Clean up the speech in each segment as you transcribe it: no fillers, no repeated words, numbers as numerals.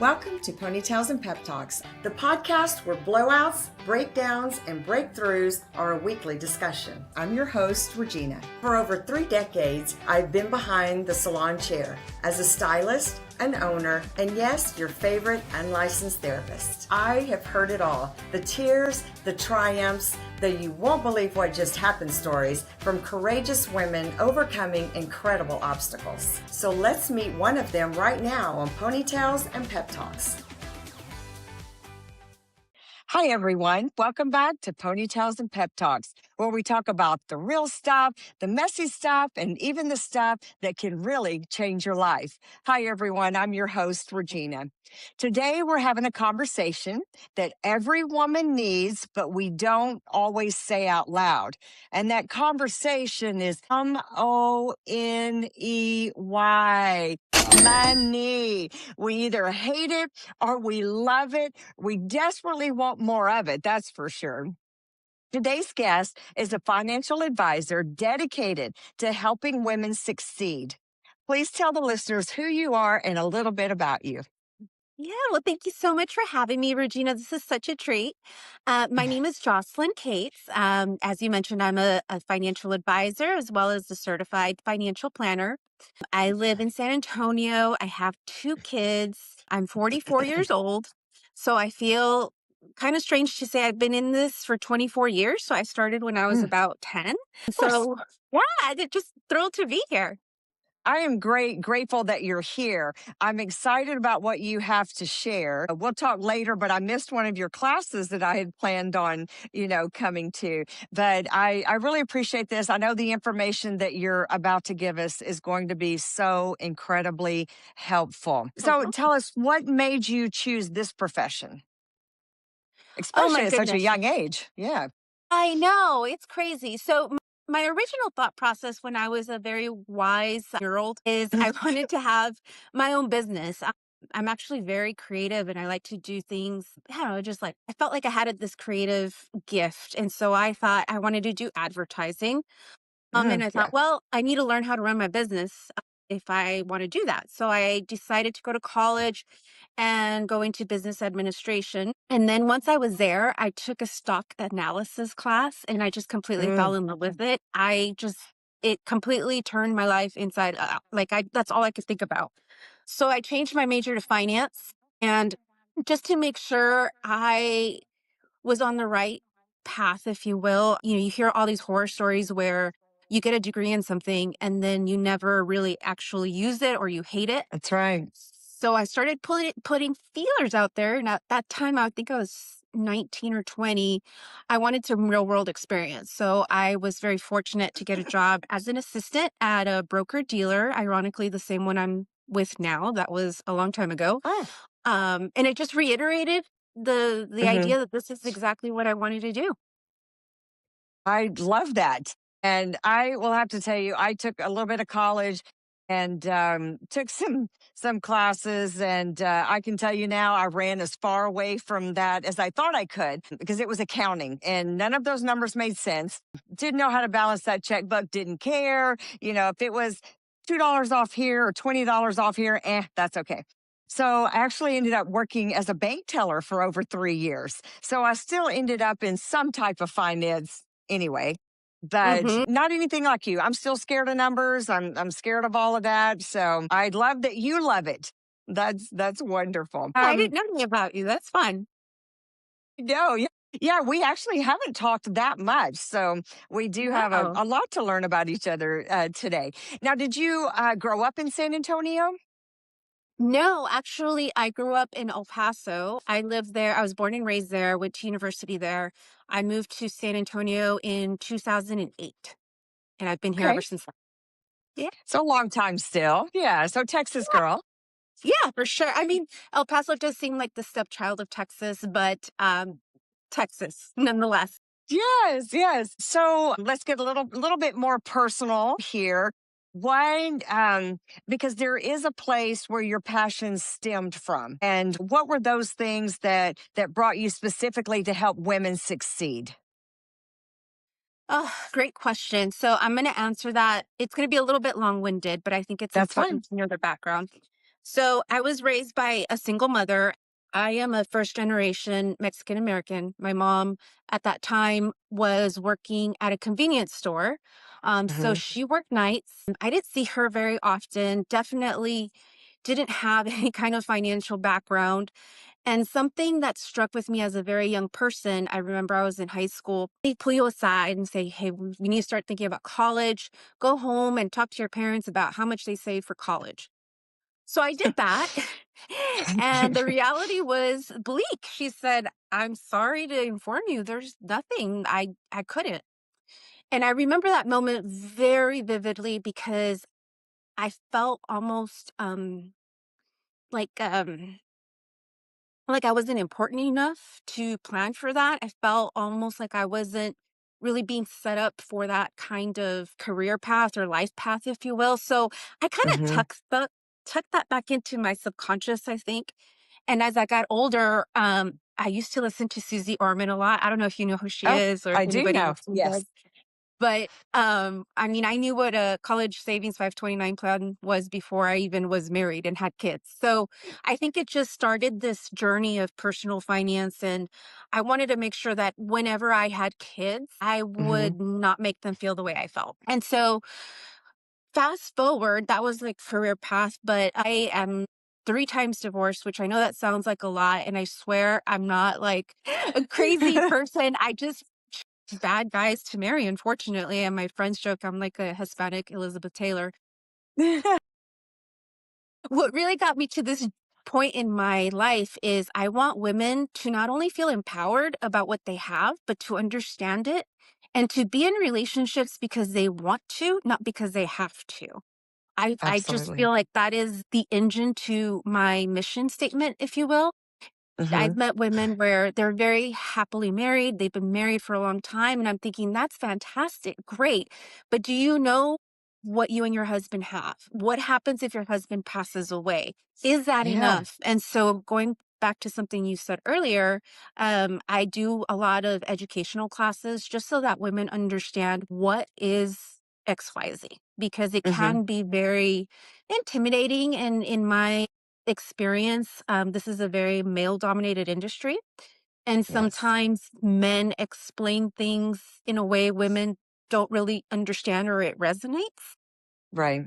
Welcome to Ponytails and Pep Talks, the podcast where blowouts, breakdowns, and breakthroughs are a weekly discussion. I'm your host, ReJeania. For over 3 decades, I've been behind the salon chair as a stylist, an owner, and yes, your favorite unlicensed therapist. I have heard it all. The tears, the triumphs, the you won't believe what just happened stories from courageous women overcoming incredible obstacles. So let's meet one of them right now on Ponytails and Pep Talks. Hi, everyone. Welcome back to Ponytails and Pep Talks, where we talk about the real stuff, the messy stuff, and even the stuff that can really change your life. Hi, everyone. I'm your host, ReJeania. Today, we're having a conversation that every woman needs, but we don't always say out loud. And that conversation is money. Money. We either hate it or we love it. We desperately want more of it, that's for sure. Today's guest is a financial advisor dedicated to helping women succeed. Please tell the listeners who you are and a little bit about you. Yeah, well, thank you so much for having me, Regina. This is such a treat. My name is Jocelyn Cates. As you mentioned, I'm a financial advisor as well as a certified financial planner. I live in San Antonio. I have 2 kids. I'm 44 years old. So I feel kind of strange to say I've been in this for 24 years. So I started when I was about 10. Of course. So yeah, I'm just thrilled to be here. I am grateful that you're here. I'm excited about what you have to share. We'll talk later, but I missed one of your classes that I had planned on, coming to. But I really appreciate this. I know the information that you're about to give us is going to be so incredibly helpful. So tell us, what made you choose this profession? Oh my Especially at such a goodness. young age. Yeah. I know, it's crazy. So my original thought process when I was a very wise year old is I wanted to have my own business. I'm actually very creative and I like to do things, I don't know, just like I felt like I had this creative gift. And so I thought I wanted to do advertising. And I Yeah. thought, well, I need to learn how to run my business if I want to do that. So I decided to go to college and go into business administration. And then once I was there, I took a stock analysis class and I just completely fell in love with it. It completely turned my life inside out. That's all I could think about. So I changed my major to finance, and just to make sure I was on the right path, if you will. You hear all these horror stories where you get a degree in something and then you never really actually use it or you hate it. That's right. So I started putting feelers out there. And at that time, I think I was 19 or 20. I wanted some real world experience. So I was very fortunate to get a job as an assistant at a broker dealer, ironically, the same one I'm with now. That was a long time ago. Oh. And it just reiterated the idea that this is exactly what I wanted to do. I love that. And I will have to tell you, I took a little bit of college and took some classes. And I can tell you now, I ran as far away from that as I thought I could because it was accounting and none of those numbers made sense. Didn't know how to balance that checkbook, didn't care. If it was $2 off here or $20 off here, that's okay. So I actually ended up working as a bank teller for over 3 years. So I still ended up in some type of finance anyway, but Hmm. not anything like you. I'm still scared of numbers. I'm scared of all of that. So I love that you love it. That's wonderful. I didn't know any about you. That's fun. No, yeah. Yeah, we actually haven't talked that much. So we do have No. a lot to learn about each other today. Now, did you grow up in San Antonio? No, actually, I grew up in El Paso. I lived there. I was born and raised there, went to university there. I moved to San Antonio in 2008, and I've been here Okay. ever since then. Yeah. It's a long time still. Yeah. So Texas girl. Yeah, for sure. I mean, El Paso does seem like the stepchild of Texas, but Texas nonetheless. Yes, yes. So let's get a little bit more personal here. Why? Because there is a place where your passion stemmed from, and what were those things that brought you specifically to help women succeed? Oh, great question. So I'm going to answer that. It's going to be a little bit long-winded, but I think it's That's fine. important to know their background. So I was raised by a single mother. I am a first generation Mexican American. My mom at that time was working at a convenience store. So Mhm. she worked nights. I didn't see her very often, definitely didn't have any kind of financial background. And something that struck with me as a very young person, I remember I was in high school, they pull you aside and say, hey, we need to start thinking about college. Go home and talk to your parents about how much they save for college. So I did that. And the reality was bleak. She said, I'm sorry to inform you, there's nothing. I couldn't. And I remember that moment very vividly because I felt almost like like I wasn't important enough to plan for that. I felt almost like I wasn't really being set up for that kind of career path or life path, if you will. So I kind of Mhm. tucked that back into my subconscious, I think. And as I got older, I used to listen to Susie Orman a lot. I don't know if you know who she Oh, is or if I do anybody know. listening Yes. does. But, I mean, I knew what a college savings 529 plan was before I even was married and had kids. So, I think it just started this journey of personal finance, and I wanted to make sure that whenever I had kids, I Mhm. would not make them feel the way I felt. And so, fast forward, that was like career path, but I am 3 times divorced, which I know that sounds like a lot, and I swear I'm not like a crazy person. I just bad guys to marry, unfortunately, and my friends joke I'm like a Hispanic Elizabeth Taylor. What really got me to this point in my life is I want women to not only feel empowered about what they have, but to understand it and to be in relationships because they want to, not because they have to. I just Absolutely. feel like that is the engine to my mission statement, if you will. I've Mhm. met women where they're very happily married. They've been married for a long time. And I'm thinking, that's fantastic. Great. But do you know what you and your husband have? What happens if your husband passes away? Is that Yeah. enough? And so going back to something you said earlier, I do a lot of educational classes just so that women understand what is XYZ because it Mhm. can be very intimidating. And in my experience, this is a very male dominated industry. And Yes. sometimes men explain things in a way women don't really understand or it resonates. Right.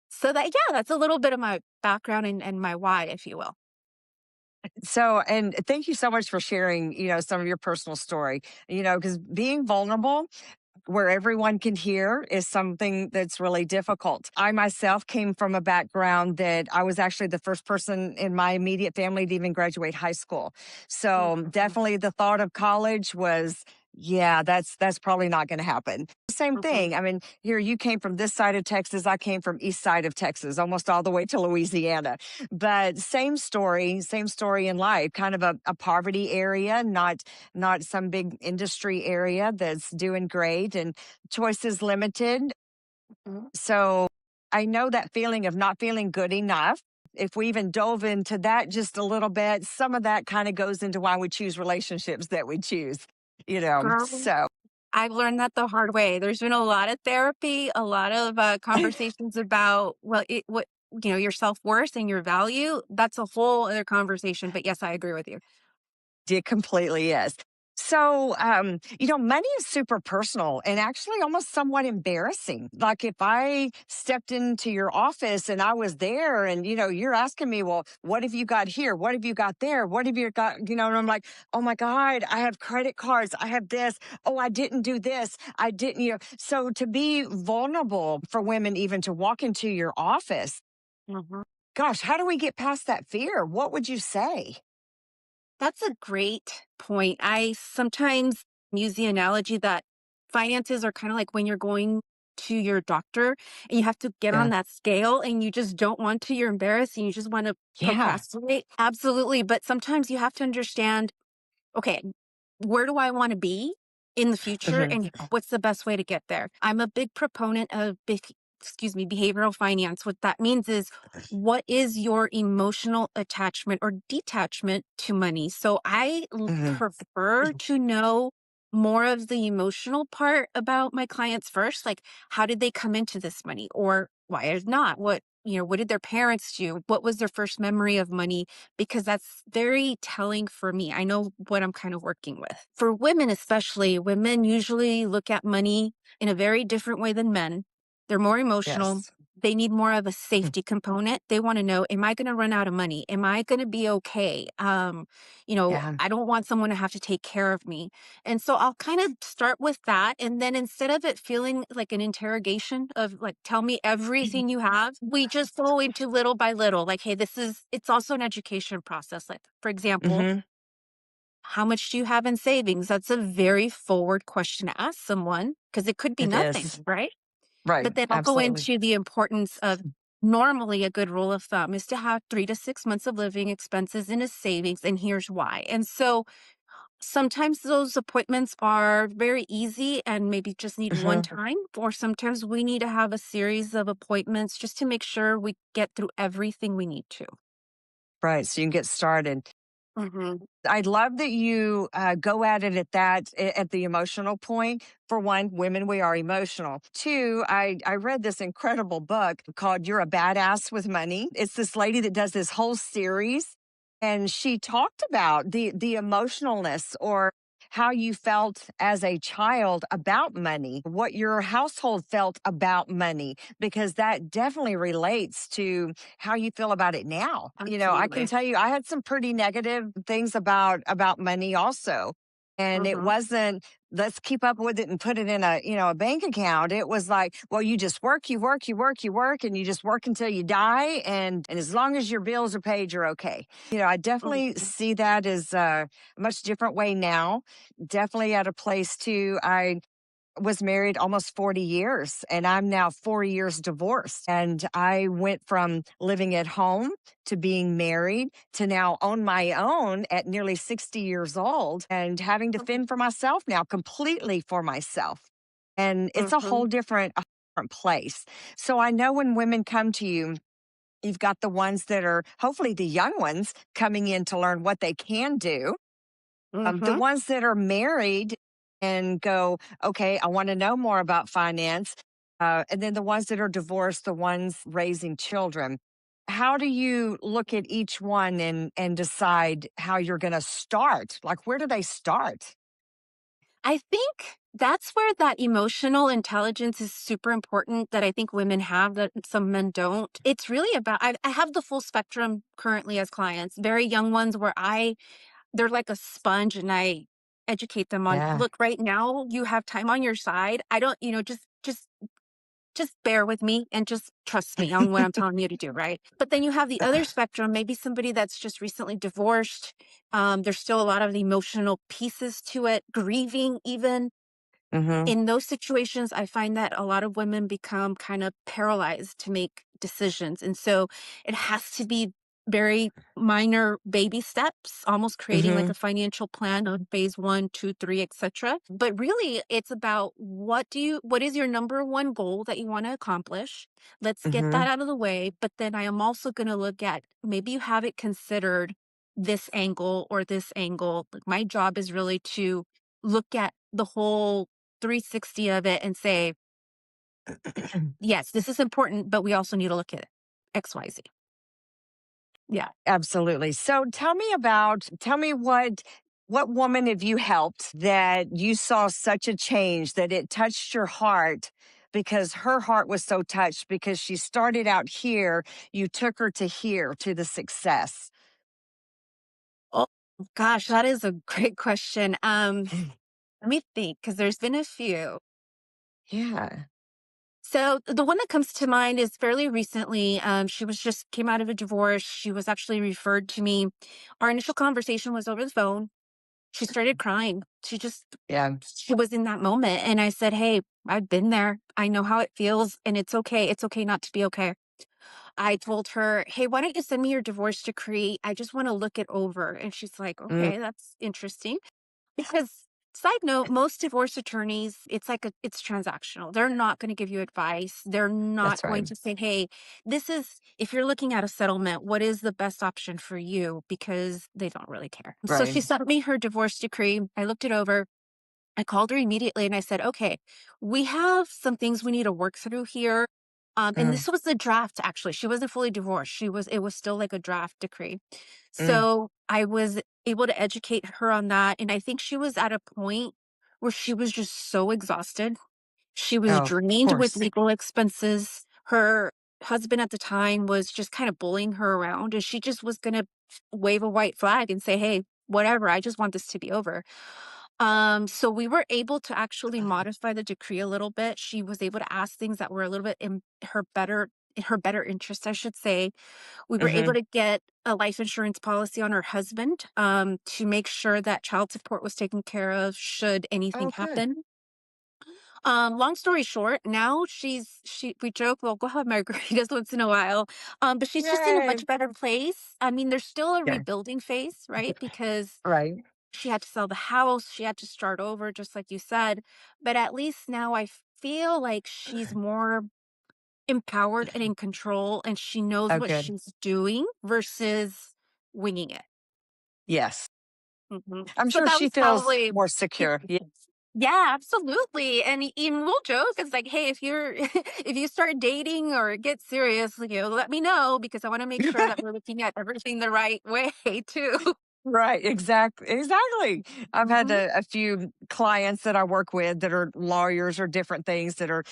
So that, yeah, that's a little bit of my background and my why, if you will. So, and thank you so much for sharing, some of your personal story, because being vulnerable where everyone can hear is something that's really difficult. I myself came from a background that I was actually the first person in my immediate family to even graduate high school. So Mhm, definitely the thought of college was, yeah, that's probably not going to happen. Same mhm. thing. I mean, here you came from this side of Texas, I came from east side of Texas, almost all the way to Louisiana. But same story in life, kind of a poverty area, not some big industry area that's doing great and choices limited. Mhm. So I know that feeling of not feeling good enough. If we even dove into that just a little bit, some of that kind of goes into why we choose relationships that we choose, you know. Girl, So I've learned that the hard way. There's been a lot of therapy, a lot of conversations about, well, what, your self worth and your value. That's a whole other conversation. But yes, I agree with you. it completely is. So, money is super personal and actually almost somewhat embarrassing. Like if I stepped into your office and I was there and, you're asking me, well, what have you got here? What have you got there? What have you got? And I'm like, oh my God, I have credit cards. I have this. Oh, I didn't do this. I didn't, So to be vulnerable for women, even to walk into your office, Mhm. gosh, how do we get past that fear? What would you say? That's a great point. I sometimes use the analogy that finances are kind of like when you're going to your doctor and you have to get on Yeah. that scale and you just don't want to, you're embarrassed and you just want to Yeah. procrastinate. Absolutely. But sometimes you have to understand, okay, where do I want to be in the future Mhm. and what's the best way to get there? I'm a big proponent of behavioral finance. What that means is what is your emotional attachment or detachment to money? So Mhm. prefer to know more of the emotional part about my clients first, like how did they come into this money or why is not? what did their parents do? What was their first memory of money? Because that's very telling for me. I know what I'm kind of working with. For women, especially, women usually look at money in a very different way than men. They're more emotional. Yes. They need more of a Mm. safety component. They want to know, am I going to run out of money? Am I going to be okay? Yeah. I don't want someone to have to take care of me. And so I'll kind of start with that. And then instead of it feeling like an interrogation of like, tell me everything you have, we just go into little by little. Like, hey, it's also an education process. Like, for example, Hmm. how much do you have in savings? That's a very forward question to ask someone because it could be It nothing, is. right? Right. But then I'll go Absolutely. into the importance of normally a good rule of thumb is to have 3 to 6 months of living expenses in a savings. And here's why. And so sometimes those appointments are very easy and maybe just need one Hmm. time, or sometimes we need to have a series of appointments just to make sure we get through everything we need to. Right. So you can get started. Hmm. I love that you go at it at the emotional point. For one, women, we are emotional. Two, I read this incredible book called You're a Badass with Money. It's this lady that does this whole series, and she talked about the emotionalness or how you felt as a child about money, what your household felt about money, because that definitely relates to how you feel about it now. I can Absolutely. tell you I had some pretty negative things about money also. And it Hmm. wasn't let's keep up with it and put it in a bank account. It was like, well, you just work, you work, you work, you work, and you just work until you die. And as long as your bills are paid, you're okay. I definitely Hmm. see that as a much different way now. Definitely at a place too. I was married almost 40 years and I'm now 4 years divorced. And I went from living at home to being married to now own my own at nearly 60 years old and having to fend for myself now completely for myself. And it's Hmm. a different place. So I know when women come to you, you've got the ones that are hopefully the young ones coming in to learn what they can do, the Hmm. ones that are married and go, okay, I want to know more about finance. And then the ones that are divorced, the ones raising children. How do you look at each one and decide how you're going to start? Like, where do they start? I think that's where that emotional intelligence is super important that I think women have that some men don't. It's really about, I have the full spectrum currently as clients, very young ones where they're like a sponge and I educate them on, Yeah. look, right now you have time on your side. I don't, just bear with me and just trust me on what I'm telling you to do, right? But then you have the other spectrum, maybe somebody that's just recently divorced. There's still a lot of the emotional pieces to it, grieving even. Hmm. In those situations, I find that a lot of women become kind of paralyzed to make decisions. And so it has to be very minor baby steps, almost creating like Hmm. a financial plan on phase one, two, three, etc. But really it's about what is your number one goal that you want to accomplish? Let's get Hmm. that out of the way. But then I am also going to look at maybe you haven't considered this angle or this angle. Like my job is really to look at the whole 360 of it and say, yes, this is important, but we also need to look at XYZ. Yeah. Absolutely. So tell me what woman have you helped that you saw such a change that it touched your heart because her heart was so touched because she started out here, you took her to here to the success. Oh gosh, that is a great question. Let me think, because there's been a few. Yeah. So the one that comes to mind is fairly recently. She was just came out of a divorce. She was actually referred to me. Our initial conversation was over the phone. She started crying. Yeah. She was in that moment. And I said, hey, I've been there. I know how it feels and it's okay. It's okay not to be okay. I told her, "Hey, why don't you send me your divorce decree? I just want to look it over." And she's like, Mm, "Okay, that's interesting." Because side note, most divorce attorneys, it's transactional. They're not going to give you advice. They're not that's going right. to say, "Hey, this is if you're looking at a settlement, what is the best option for you?" because they don't really care. So she Right. sent me her divorce decree. I looked it over. I called her immediately and I said, "Okay, we have some things we need to work through here. And Mm, this was the draft, actually. She wasn't fully divorced. It was still like a draft decree. mm. So I was able to educate her on that. And I think she was at a point where she was just so exhausted. She was Oh, of drained with course. legal expenses. Her husband at the time was just kind of bullying her around, and she just was going to wave a white flag and say, "Hey, whatever, I just want this to be over." So we were able to actually modify the decree a little bit. She was able to ask things that were a little bit in her better interest, I should say. We were able Mhm. to get a life insurance policy on her husband, to make sure that child support was taken care of should anything Oh, good. happen. Long story short, now we joke we'll go have margaritas once in a while. But she's just in a Yay. much better place. I mean, there's still a Yeah. rebuilding phase, right? Because Right. she had to sell the house, she had to start over, just like you said. But at least now I feel like she's more empowered and in control, and she knows Oh, what good. she's doing versus winging it. Yes. I'm So sure that she was feels probably more secure. Yeah. yeah, absolutely. And even we'll joke. It's like, hey, if you're if you start dating or get serious, like, let me know because I want to make sure that we're looking at everything the right way too. Right, exactly. I've had hmm a few clients that I work with that are lawyers or different things that are,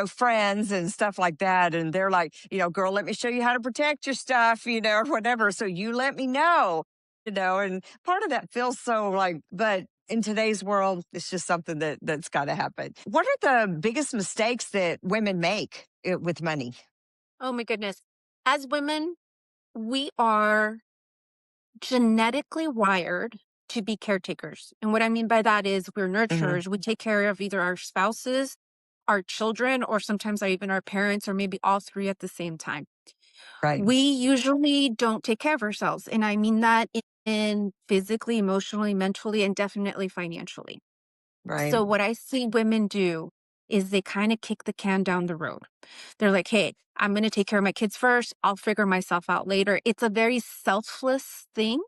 friends and stuff like that. And they're like, girl, let me show you how to protect your stuff, or whatever. So you let me know, and part of that feels so like, but in today's world, it's just something that's got to happen. What are the biggest mistakes that women make with money? Oh my goodness. As women, we are genetically wired to be caretakers. And what I mean by that is we're Hmm. nurturers. We take care of either our spouses, our children, or sometimes even our parents, or maybe all three at the same time. Right, We usually don't take care of ourselves. And I mean that in physically, emotionally, mentally, and definitely financially. right. So, what I see women do is they kind of kick the can down the road. They're like, hey, I'm going to take care of my kids first. I'll figure myself out later. It's a very selfless thing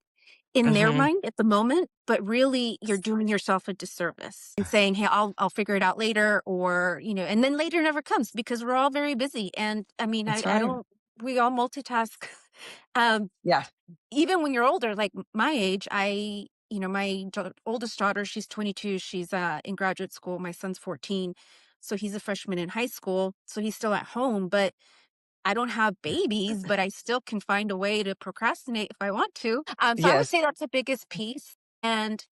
in their Hmm. mind at the moment, but really you're doing yourself a disservice and saying, "Hey, I'll figure it out later," or, and then later never comes because we're all very busy. And I mean, That's I right. don't we all multitask. um Yeah. Even when you're older, like my age, my oldest daughter, she's 22, she's in graduate school. My son's 14. So he's a freshman in high school, so he's still at home, but I don't have babies, but I still can find a way to procrastinate if I want to. So I would Yes. say that's the biggest piece. And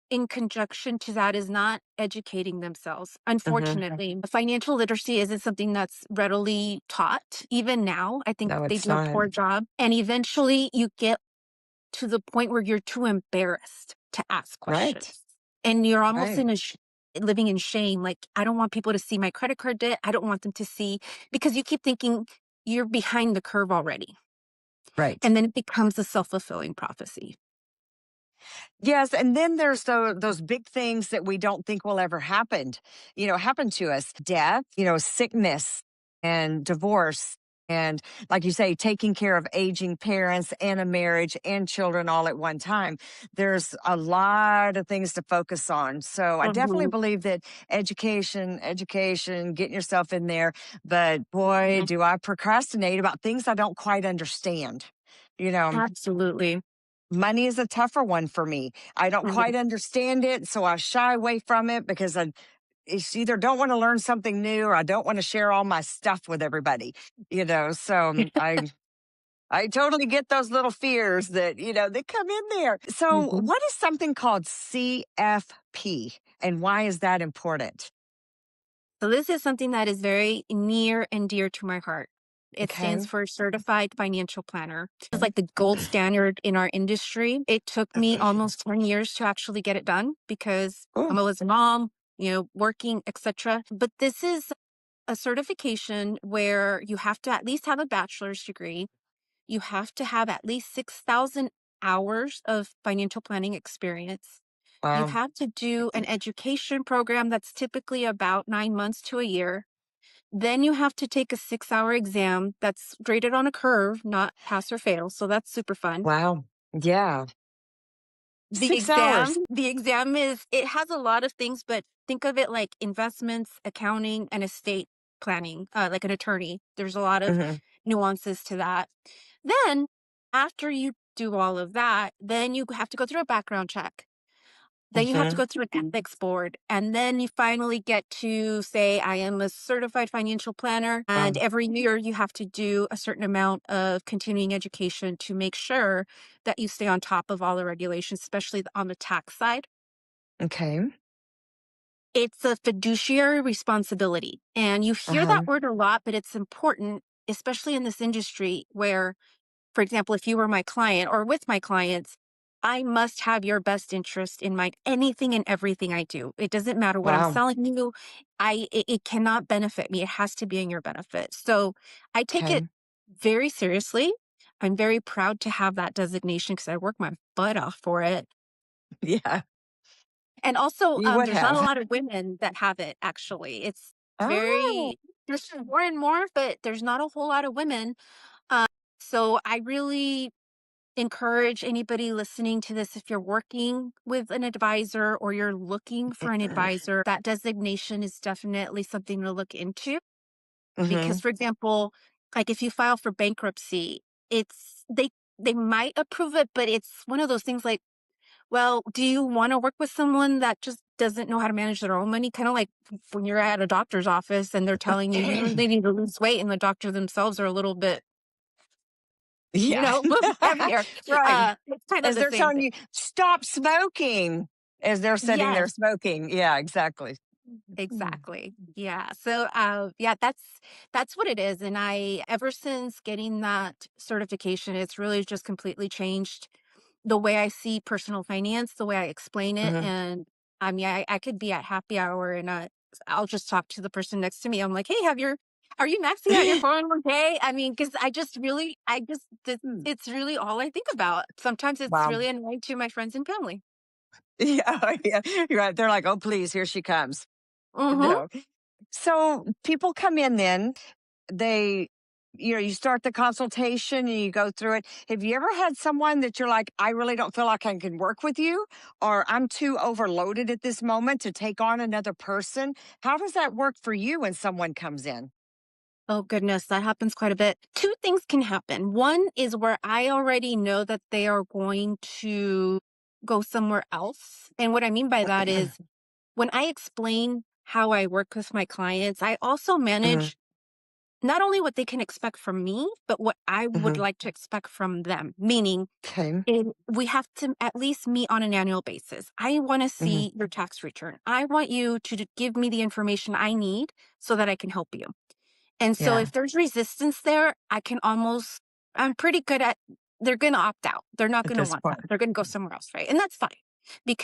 in conjunction to that is not educating themselves. Hmm. Unfortunately, financial literacy isn't something that's readily taught. Even now, I think No, they it's do a not. poor job. And eventually you get to the point where you're too embarrassed to ask Right. questions. And you're almost Right. in living in shame. Like, I don't want people to see my credit card debt. I don't want them to see because you keep thinking you're behind the curve already. Right. And then it becomes a self-fulfilling prophecy. Yes, and then there's those big things that we don't think will ever happen to us. Death, sickness and divorce. And like you say, taking care of aging parents and a marriage and children all at one time. There's a lot of things to focus on. So I definitely Mhm, believe that education, getting yourself in there. But boy, mhm. do I procrastinate about things I don't quite understand. You know, Absolutely. Money is a tougher one for me. I don't Mhm. quite understand it, so I shy away from it because it's either don't want to learn something new or I don't want to share all my stuff with everybody. So I totally get those little fears that come in there. So Mhm. what is something called CFP and why is that important? So this is something that is very near and dear to my heart. It stands Okay. for Certified Financial Planner. It's like the gold standard in our industry. It took me almost 10 years to actually get it done because I'm Oh, always a mom, working, etc. But this is a certification where you have to at least have a bachelor's degree. You have to have at least 6,000 hours of financial planning experience. You wow. have to do an education program that's typically about 9 months to a year. Then you have to take a 6-hour exam that's graded on a curve, not pass or fail. So that's super fun. Wow. Yeah. The 6 hours. exam, the exam it has a lot of things, but think of it like investments, accounting, and estate. planning, like an attorney. There's a lot of Mhm. nuances to that. Then, after you do all of that, then you have to go through a background check. Then you have to Mhm. go through an ethics board. And then you finally get to say, I am a certified financial planner. And Wow. every year you have to do a certain amount of continuing education to make sure that you stay on top of all the regulations, especially on the tax side. Okay. It's a fiduciary responsibility. And you hear Uh-huh. that word a lot, but it's important, especially in this industry where, for example, if you were my client or with my clients, I must have your best interest in mind. Anything and everything I do. It doesn't matter what I'm Wow. selling you. It cannot benefit me. It has to be in your benefit. So I take it Okay. very seriously. I'm very proud to have that designation because I work my butt off for it. Yeah, And also, you would there's not a have. lot of women that have it. Actually, it's Oh. very there's more and more, but there's not a whole lot of women. Uh, so I really encourage anybody listening to this, if you're working with an advisor or you're looking for an advisor, that designation is definitely something to look into. Because, Mhm. for example, like if you file for bankruptcy, it's they might approve it, but it's one of those things like, well, do you want to work with someone that just doesn't know how to manage their own money? Kind of like when you're at a doctor's office and they're telling you you really need to lose weight, and the doctor themselves are a little bit, Yeah. a little bit heavier. Right. It's kind of As the they're same telling thing. you, "Stop smoking," as they're sitting there Yes. smoking. Yeah, exactly. Mm. Exactly. Yeah. So, yeah, that's what it is. And I, ever since getting that certification, it's really just completely changed the way I see personal finance, the way I explain it. Mhm. And I mean, I could be at happy hour and I'll just talk to the person next to me. I'm like, hey, are you maxing out your 401k? I mean, because Mm. it's really all I think about. Sometimes it's Wow. really annoying to my friends and family. Yeah, yeah, you're right. They're like, "Oh, please, here she comes." Hmm. No. So people come in then, they you start the consultation and you go through it. Have you ever had someone that you're like, "I really don't feel like I can work with you," or "I'm too overloaded at this moment to take on another person"? How does that work for you when someone comes in? Oh goodness, that happens quite a bit. Two things can happen. One is where I already know that they are going to go somewhere else. And what I mean by that is when I explain how I work with my clients, I also Mhm, manage not only what they can expect from me, but what I would mhm. like to expect from them. Meaning, Okay. we have to at least meet on an annual basis. I want to Mhm. see your tax return. I want you to give me the information I need so that I can help you. And so Yeah, if there's resistance there, I'm pretty good at they're going to opt out. They're not at going to this want point. that. They're going to go somewhere else, right? And that's fine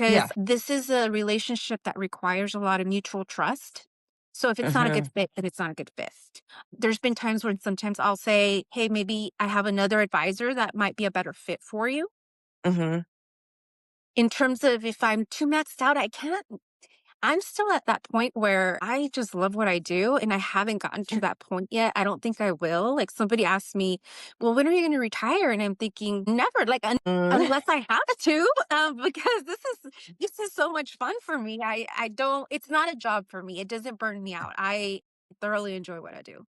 Yeah. because this is a relationship that requires a lot of mutual trust. So if it's not a good Mhm, fit, then it's not a good fit. There's been times when sometimes I'll say, "Hey, maybe I have another advisor that might be a better fit for you." mhm. In terms of if I'm too maxed out, I can't I'm still at that point where I just love what I do, and I haven't gotten to that point yet. I don't think I will. Like somebody asked me, "Well, when are you going to retire?" And I'm thinking, "Never." Like Mm. unless I have to, because this is so much fun for me. I don't. It's not a job for me. It doesn't burn me out. I thoroughly enjoy what I do.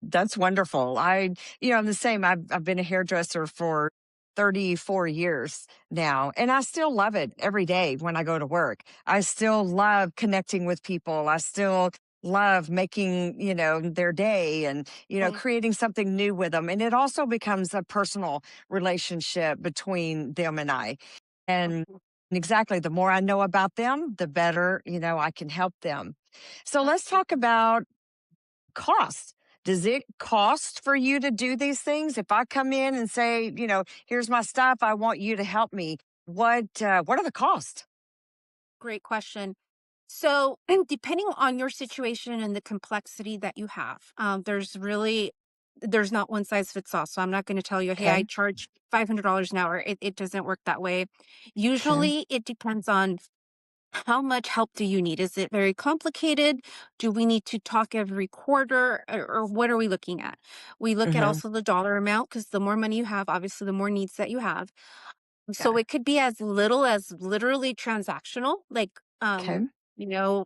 That's wonderful. I'm the same. I've been a hairdresser for 34 years now, and I still love it every day when I go to work. I still love connecting with people. I still love making, their day and, Mm. creating something new with them. And it also becomes a personal relationship between them and I. And exactly, the more I know about them, the better, I can help them. So let's talk about cost. Does it cost for you to do these things? If I come in and say, here's my stuff, I want you to help me. What are the costs? Great question. So, depending on your situation and the complexity that you have, there's not one size fits all. So I'm not going to tell you, hey, I Okay. charge $500 an hour. It doesn't work that way. Okay. Usually, it depends on how much help do you need. Is it very complicated? Do we need to talk every quarter, or what are we looking at? We look at Hmm. also the dollar amount because the more money you have, obviously, the more needs that you have. So Yeah. it could be as little as literally transactional, like, Okay. you know,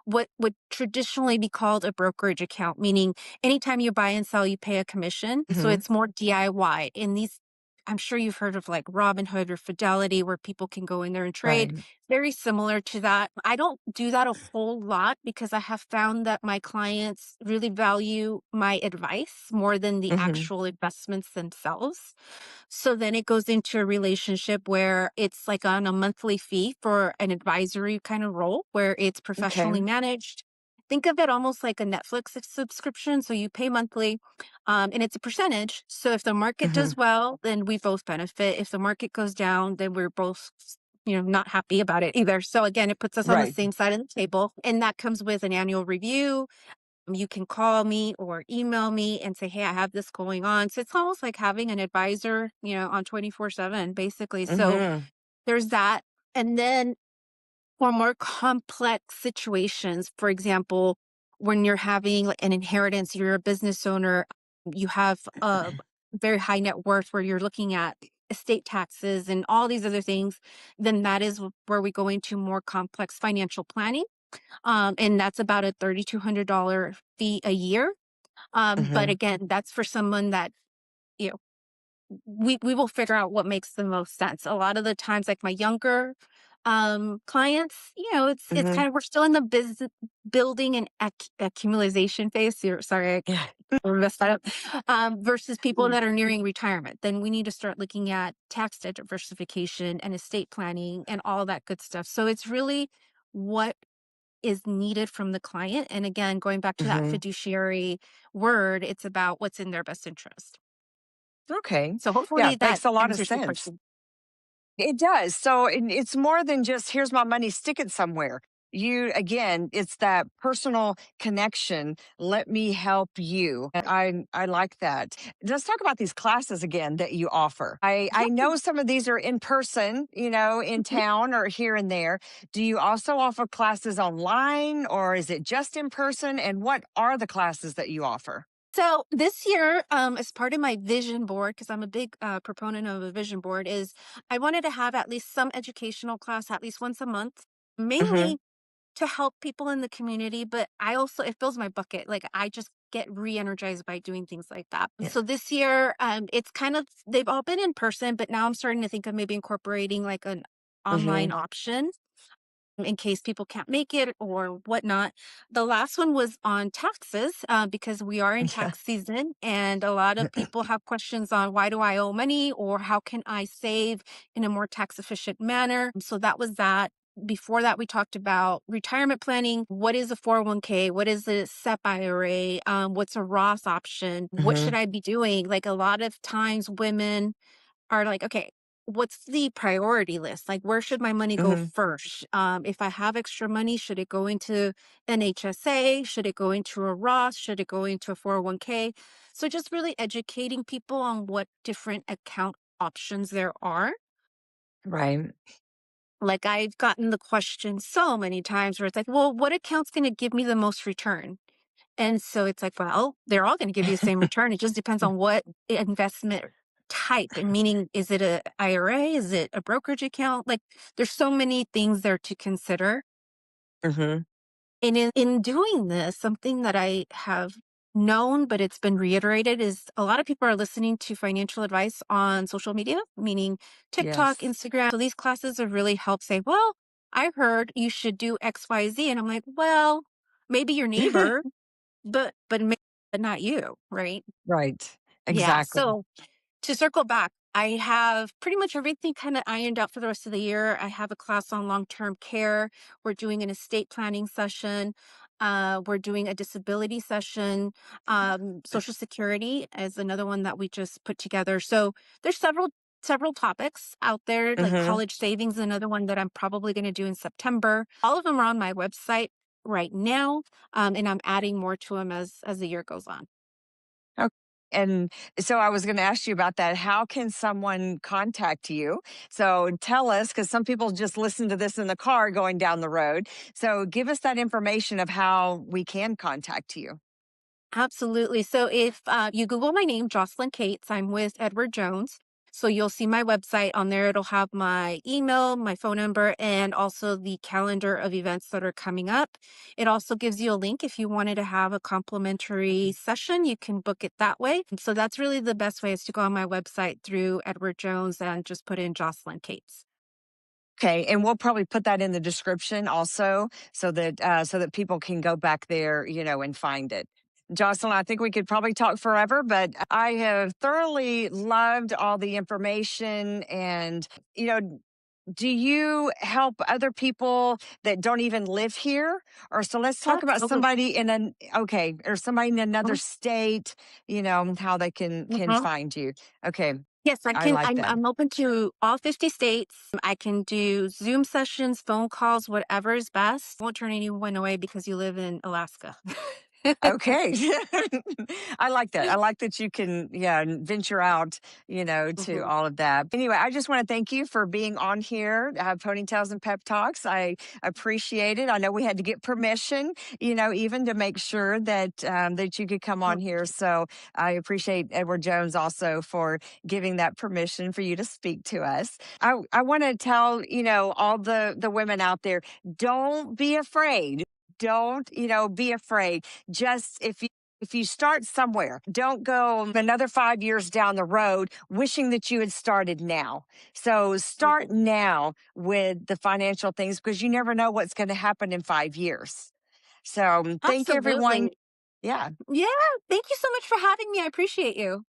what would traditionally be called a brokerage account, meaning anytime you buy and sell, you pay a commission. So Hmm. it's more DIY. In these, I'm sure you've heard of like Robinhood or Fidelity, where people can go in there and trade. Right. Very similar to that. I don't do that a whole lot because I have found that my clients really value my advice more than the Hmm. actual investments themselves. So then it goes into a relationship where it's like on a monthly fee for an advisory kind of role where it's Okay. professionally managed. Think of it almost like a Netflix subscription. So you pay monthly, and it's a percentage. So if the market Hmm. does well, then we both benefit. If the market goes down, then we're both, not happy about it either. So again, it puts us on the Right. same side of the table. And that comes with an annual review. You can call me or email me and say, hey, I have this going on. So it's almost like having an advisor, on 24/7, basically. So Hmm. there's that. And then for more complex situations, for example, when you're having like an inheritance, you're a business owner, you have a very high net worth where you're looking at estate taxes and all these other things, then that is where we go into more complex financial planning. And that's about a $3,200 fee a year. But Hmm. again, that's for someone that, you know, we will figure out what makes the most sense. A lot of the times, like my younger clients, it's Hmm. kind of we're still in the business building and accumulation phase. Sorry, Yeah. I messed that up. Versus people that are nearing retirement, then we need to start looking at tax diversification and estate planning and all that good stuff. So it's really what is needed from the client. And again, going back to that Hmm. fiduciary word, it's about what's in their best interest. Okay. So Yeah, hopefully that makes a lot of answers your sense. question. It does. So it's more than just here's my money, stick it somewhere. You again, it's that personal connection. Let me help you. And I like that. Let's talk about these classes again that you offer. I Yeah. know some of these are in person, in town or here and there. Do you also offer classes online or is it just in person? And what are the classes that you offer? So this year, as part of my vision board, because I'm a big proponent of a vision board, is I wanted to have at least some educational class at least once a month, Hmm. mainly to help people in the community. But I also, it fills my bucket. Like I just get re-energized by doing things like that. Yeah. So this year, it's kind of, they've all been in person, but now I'm starting to think of maybe incorporating like an Hmm. online option in case people can't make it or whatnot. The last one was on taxes because we are in Yeah. tax season and a lot of people have questions on why do I owe money or how can I save in a more tax efficient manner. So that was that. Before that, we talked about retirement planning. What is a 401k? What is a SEP IRA? What's a Roth option? What should Hmm. I be doing? Like a lot of times, women are like, okay, what's the priority list? Like, where should my money go Hmm. first? If I have extra money, should it go into an HSA? Should it go into a Roth? Should it go into a 401k? So, just really educating people on what different account options there are. Right. Like, I've gotten the question so many times where it's like, well, what account's going to give me the most return? And so it's like, well, they're all going to give you the same return. It just depends on what investment type. And meaning, is it a IRA? Is it a brokerage account? Like, there's so many things there to consider. Hmm. And in doing this, something that I have known, but it's been reiterated, is a lot of people are listening to financial advice on social media, meaning TikTok, Yes. Instagram. So these classes have really helped say, well, I heard you should do XYZ. And I'm like, well, maybe your neighbor, but not you, right? Right. Yeah. Exactly. So to circle back, I have pretty much everything kind of ironed out for the rest of the year. I have a class on long-term care. We're doing an estate planning session. We're doing a disability session. Social Security is another one that we just put together. So there's several topics out there, like Hmm. college savings, another one that I'm probably going to do in September. All of them are on my website right now, and I'm adding more to them as the year goes on. Okay. And so I was going to ask you about that. How can someone contact you? So tell us, because some people just listen to this in the car going down the road. So give us that information of how we can contact you. Absolutely. So if you Google my name, Jocelyn Cates, I'm with Edward Jones. So you'll see my website on there. It'll have my email, my phone number, and also the calendar of events that are coming up. It also gives you a link if you wanted to have a complimentary session, you can book it that way. So that's really the best way is to go on my website through Edward Jones and just put in Jocelyn Cates. Okay, and we'll probably put that in the description also, so that people can go back there, and find it. Jocelyn, I think we could probably talk forever, but I have thoroughly loved all the information. And you know, do you help other people that don't even live here? Or so let's talk about Absolutely. somebody in an okay, or somebody in another Mhm, state. How they can mhm. find you. Okay, Yes, I I can. like that. I'm open to all 50 states. I can do Zoom sessions, phone calls, whatever is best. Won't turn anyone away because you live in Alaska. Okay. I like that. I like that you can, yeah, venture out, to Mhm, all of that. Anyway, I just want to thank you for being on here, Ponytails and Pep Talks. I appreciate it. I know we had to get permission, even to make sure that you could come on mhm, here. So I appreciate Edward Jones also for giving that permission for you to speak to us. I want to tell, all the women out there, don't be afraid. Don't, be afraid. Just if you start somewhere, don't go another 5 years down the road wishing that you had started now. So start mhm. now with the financial things because you never know what's going to happen in 5 years. So thank everyone. Absolutely. Yeah. Yeah. Thank you so much for having me. I appreciate you.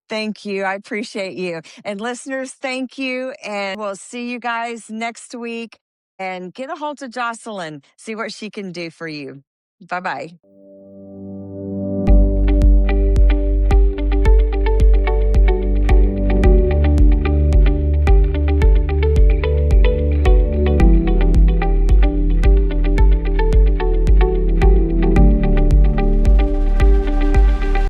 Thank you. I appreciate you. And listeners, thank you. And we'll see you guys next week. And get a hold of Jocelyn, see what she can do for you. Bye bye.